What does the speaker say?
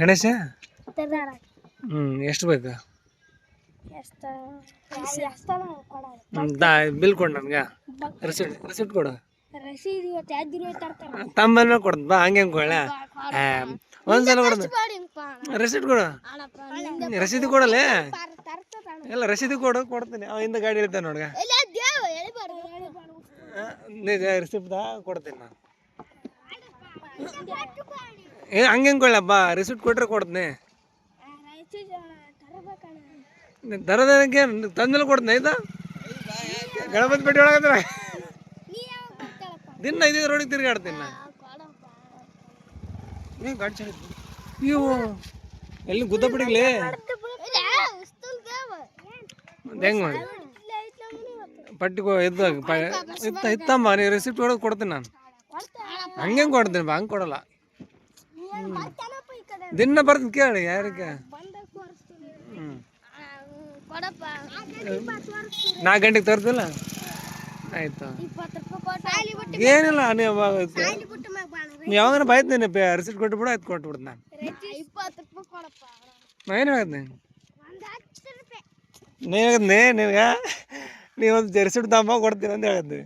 ಗಣೇಶ ಎಷ್ಟು ಬೇಕು ಬಿಲ್ ಕೊಡು ನನ್ಗೆ ರಿಸಿಪ್ಟ್ ಕೊಡು ತಮ್ಮನ ಕೊಡ್ತ ಬಾ ಹಂಗೆ ಕೊಡ ಒಂದ್ಸಲ ಕೊಡ ರೆಸಿಪ್ಟ್ ಕೊಡು ರಸೀದಿ ಕೊಡಲ್ಲ ಎಲ್ಲ ರಸೀದಿ ಕೊಡ್ತೀನಿ ಅವ ಹಿಂದೆ ಗಾಡಿ ಇರ್ತಾನೆ ನೋಡ್ಗ ರಿಸಿಪ್ಟ್ ಕೊಡ್ತೀನಿ ನಾನು ಹಂಗೆ ಕೊಡಪ್ಪ ರಿಸಿಪ್ಟ್ ಕೊಟ್ರೆ ಕೊಡ್ತೀನಿ ತರದಕ್ಕೆ ತಂದ್ಮೇಲೆ ಕೊಡ್ತೀನಿ ಆಯ್ತಾ ಗಣಪತಿ ಪೇಟೆ ಒಳಗಂದ್ರೆ ದಿನ 5 ರೋಡಿಗೆ ತಿರುಗಾಡ್ತೀನಿ ನಾನು ಗಾಡಿ ಚೆನ್ನಾಗಿ ಇವು ಎಲ್ಲಿ ಗುದ್ದಪಡಿಗ್ಲಿ ಹೆಂಗ್ ಮಾಡಿ ಪಟ್ಟಿ ಇತ್ತಮ್ಮ ನೀವು ರಿಸಿಪ್ಟ್ ಕೊಡೋದು ಕೊಡ್ತೀನಿ ನಾನು ಹಂಗೆ ಕೊಡ್ತೀನಿ ಹಂಗೆ ಕೊಡಲ್ಲ ದಿನ ಬರ್ತೀನಿ ಕೇಳಿ ಯಾರಿಗೆ 4 ಗಂಟೆಗೆ ತರ್ತಿಲ್ಲ ಆಯ್ತು ಏನಿಲ್ಲ ನೀವು ಯಾವಾಗ ಬಾಯ್ತೀನಿ ರಿಸಿಪ್ಟ್ ಕೊಟ್ಬಿಡು ಆಯ್ತು ಕೊಟ್ಬಿಡ್ತು ನಾನು ಏನು ಹೇಳ್ತೀನಿ ನೀ ಹೇಳಿದ್ನಿ ನಿಮ್ಗೆ ನೀವೊಂದು ರಿಸಿಪ್ಟ್ ತಮ್ಮ ಕೊಡ್ತೀನಿ ಅಂತ ಹೇಳಿದ್ನಿ